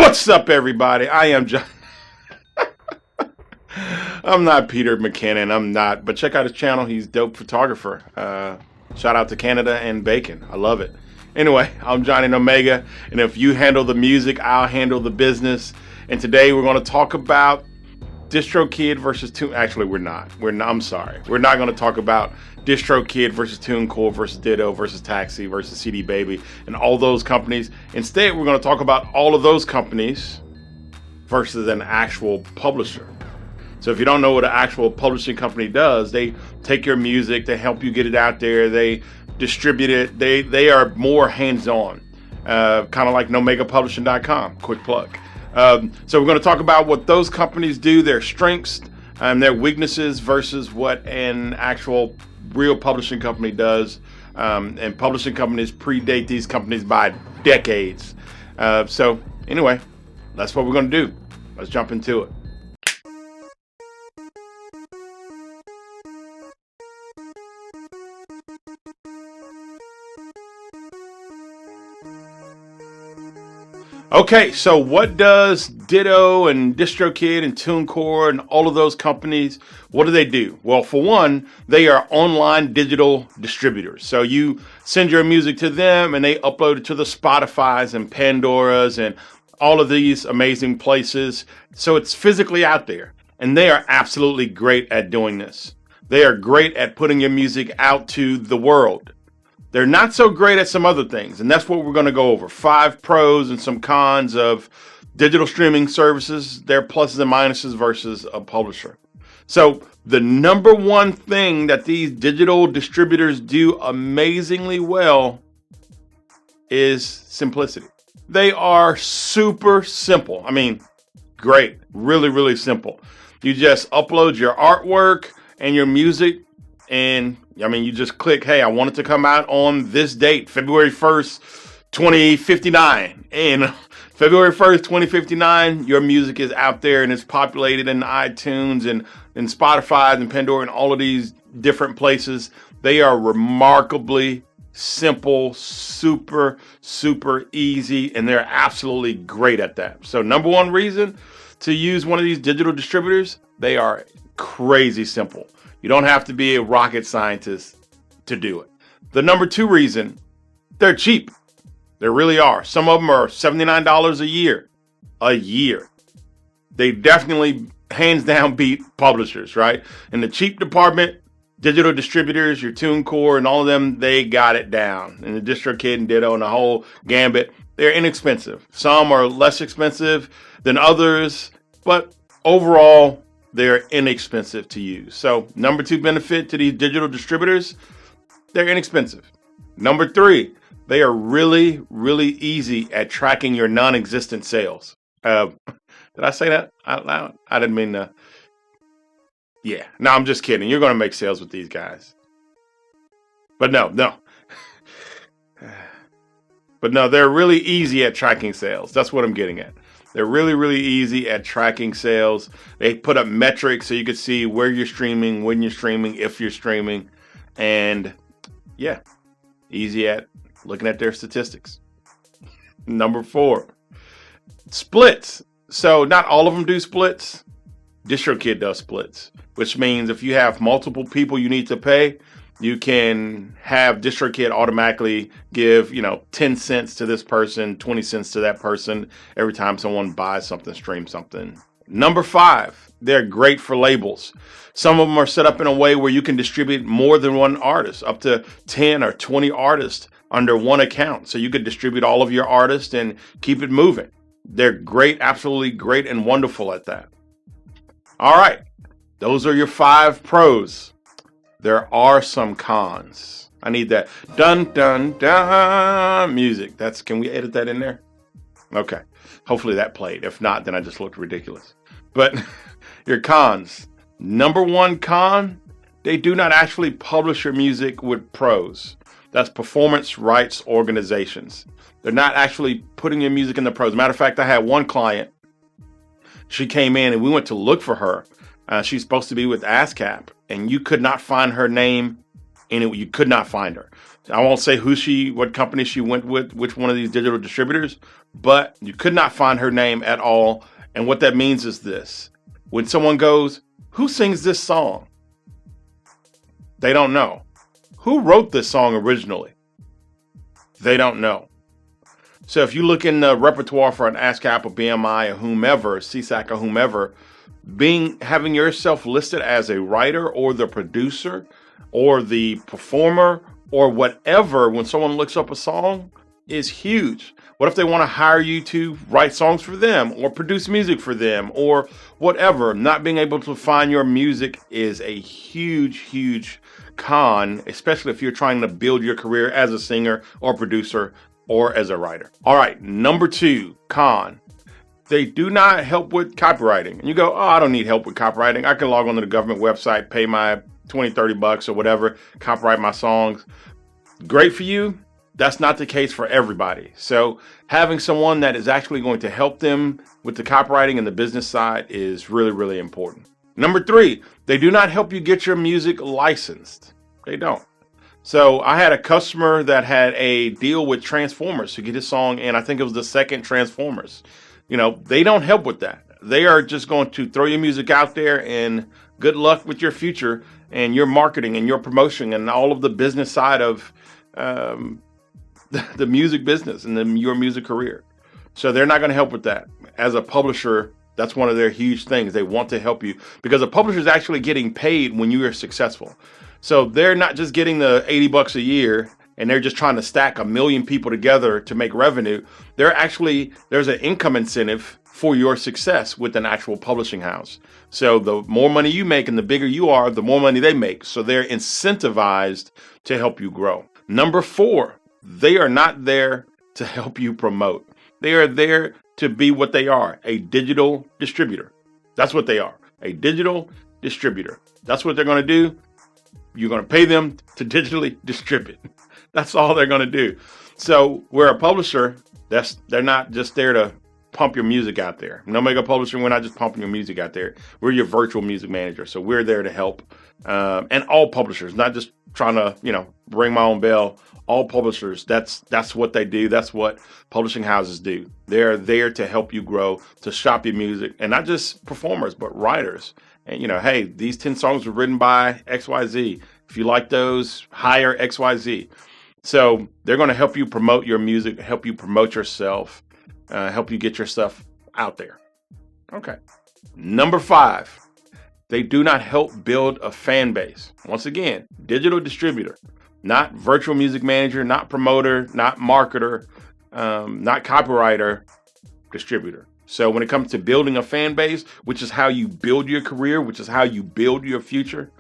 What's up, everybody? I am John. I'm not Peter McKinnon. I'm not. But check out his channel. He's dope photographer. Shout out to Canada and bacon. I love it. Anyway, I'm Johnny Nomega. And if you handle the music, I'll handle the business. And today we're going to talk about Distrokid versus Tunecore. Actually, we're not. I'm sorry. We're not going to talk about Distrokid versus Tunecore versus Ditto versus Taxi versus Cdbaby and all those companies. Instead, we're going to talk about all of those companies versus an actual publisher. So if you don't know what an actual publishing company does, they take your music, they help you get it out there, they distribute it, they are more hands-on, kind of like NomegaPublishing.com, quick plug. So we're going to talk about what those companies do, their strengths and their weaknesses versus what an actual real publishing company does. And publishing companies predate these companies by decades. So anyway, that's what we're going to do. Let's jump into it. Okay, so what does Ditto and Distrokid and Tunecore and all of those companies, what do they do? Well, for one, they are online digital distributors. So you send your music to them and they upload it to the Spotifys and Pandoras and all of these amazing places. So it's physically out there. And they are absolutely great at doing this. They are great at putting your music out to the world. They're not so great at some other things, and that's what we're going to go over. 5 pros and some cons of digital streaming services, their pluses and minuses versus a publisher. So the number one thing that these digital distributors do amazingly well is simplicity. They are super simple. I mean, great, really, really simple. You just upload your artwork and your music, and I mean, you just click, hey, I want it to come out on this date, February 1st, 2059. And February 1st, 2059, your music is out there and it's populated in iTunes and Spotify and Pandora and all of these different places. They are remarkably simple, super, super easy, and they're absolutely great at that. So number one reason to use one of these digital distributors, they are crazy simple. You don't have to be a rocket scientist to do it. The number two reason, they're cheap. They really are. Some of them are $79 a year. A year. They definitely, hands down, beat publishers, right? In the cheap department, digital distributors, your Tunecore and all of them, they got it down. And the Distrokid and Ditto and the whole gambit, they're inexpensive. Some are less expensive than others, but overall, they're inexpensive to use. So number two benefit to these digital distributors, they're inexpensive. Number three, they are really, really easy at tracking your non-existent sales. Did I say that out loud? I didn't mean to. Yeah, no, I'm just kidding. You're going to make sales with these guys. But no. But no, they're really easy at tracking sales. That's what I'm getting at. They're really, really easy at tracking sales. They put up metrics so you can see where you're streaming, when you're streaming, if you're streaming. And yeah, easy at looking at their statistics. Number 4, splits. So not all of them do splits. Distrokid does splits, which means if you have multiple people you need to pay, you can have Distrokid automatically give, 10 cents to this person, 20 cents to that person every time someone buys something, streams something. Number 5, they're great for labels. Some of them are set up in a way where you can distribute more than one artist, up to 10 or 20 artists under one account. So you could distribute all of your artists and keep it moving. They're great, absolutely great and wonderful at that. All right, those are your 5 pros. There are some cons. I need that dun dun dun music. Can we edit that in there? Okay. Hopefully that played. If not, then I just looked ridiculous. But your cons. Number 1 con, they do not actually publish your music with pros. That's performance rights organizations. They're not actually putting your music in the pros. Matter of fact, I had one client. She came in and we went to look for her. She's supposed to be with ASCAP, and you could not find her name, and you could not find her. I won't say what company she went with, which one of these digital distributors, but you could not find her name at all. And what that means is this: when someone goes, "Who sings this song?" They don't know. Who wrote this song originally? They don't know. So if you look in the repertoire for an ASCAP or BMI or whomever, CSAC or whomever, having yourself listed as a writer or the producer or the performer or whatever, when someone looks up a song, is huge. What if they want to hire you to write songs for them or produce music for them or whatever? Not being able to find your music is a huge, huge con, especially if you're trying to build your career as a singer or producer or as a writer. All right, number 2, con. They do not help with copywriting. And you go, "Oh, I don't need help with copywriting. I can log onto the government website, pay my 20, 30 bucks or whatever, copyright my songs." Great for you. That's not the case for everybody. So having someone that is actually going to help them with the copywriting and the business side is really, really important. Number 3, they do not help you get your music licensed. They don't. So I had a customer that had a deal with Transformers to get his song in. I think it was the second Transformers. They don't help with that. They are just going to throw your music out there and good luck with your future and your marketing and your promotion and all of the business side of the music business and your music career. So they're not going to help with that. As a publisher, that's one of their huge things. They want to help you because a publisher is actually getting paid when you are successful. So they're not just getting the 80 bucks a year and they're just trying to stack 1 million people together to make revenue. There's an income incentive for your success with an actual publishing house. So the more money you make and the bigger you are, the more money they make. So they're incentivized to help you grow. Number 4, they are not there to help you promote. They are there to be what they are, a digital distributor. That's what they are, a digital distributor. That's what they're going to do. You're going to pay them to digitally distribute. That's all they're going to do. So we're a publisher. They're not just there to pump your music out there. Nomega Publishing, we're not just pumping your music out there. We're your virtual music manager. So we're there to help. And all publishers, not just trying to, ring my own bell. All publishers, that's what they do. That's what publishing houses do. They're there to help you grow, to shop your music, and not just performers, but writers. And, hey, these 10 songs were written by XYZ. If you like those, hire XYZ. So they're going to help you promote your music, help you promote yourself, help you get your stuff out there. Okay. Number 5, they do not help build a fan base. Once again, digital distributor, not virtual music manager, not promoter, not marketer, not copywriter, distributor. So when it comes to building a fan base, which is how you build your career, which is how you build your future,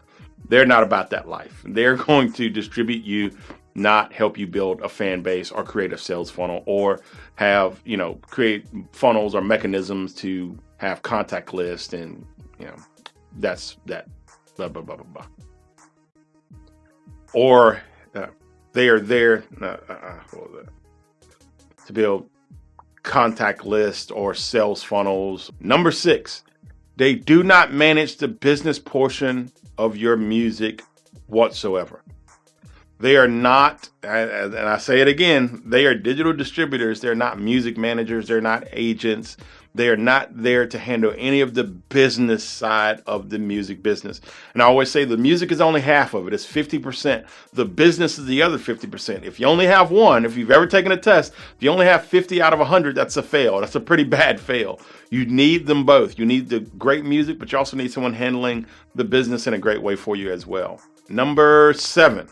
they're not about that life. They're going to distribute you, not help you build a fan base or create a sales funnel or have, create funnels or mechanisms to have contact lists and, that's that, blah, blah, blah, blah, blah. Or they are there to build contact lists or sales funnels. Number 6, they do not manage the business portion of your music whatsoever. They are not, and I say it again, they are digital distributors. They're not music managers. They're not agents. They are not there to handle any of the business side of the music business. And I always say the music is only half of it. It's 50%. The business is the other 50%. If you only have one, if you've ever taken a test, if you only have 50 out of 100, that's a fail. That's a pretty bad fail. You need them both. You need the great music, but you also need someone handling the business in a great way for you as well. Number 7.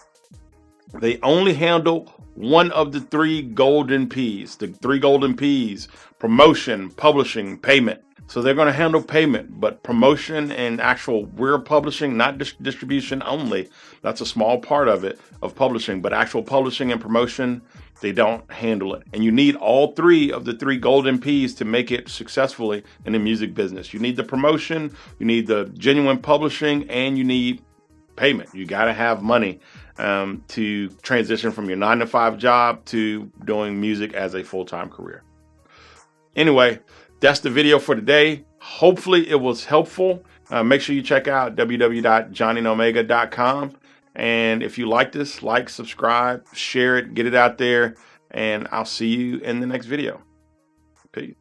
They only handle one of the 3 golden P's. The 3 golden P's: promotion, publishing, payment. So they're going to handle payment, but promotion and actual we're publishing, not distribution only. That's a small part of it, of publishing, but actual publishing and promotion, they don't handle it. And you need all 3 of the 3 golden P's to make it successfully in the music business. You need the promotion, you need the genuine publishing, and you need payment. You got to have money to transition from your 9-to-5 job to doing music as a full-time career. Anyway, that's the video for today. Hopefully it was helpful. Make sure you check out www.johnnynomega.com And if you like this, like, subscribe, share it, get it out there, and I'll see you in the next video. Peace.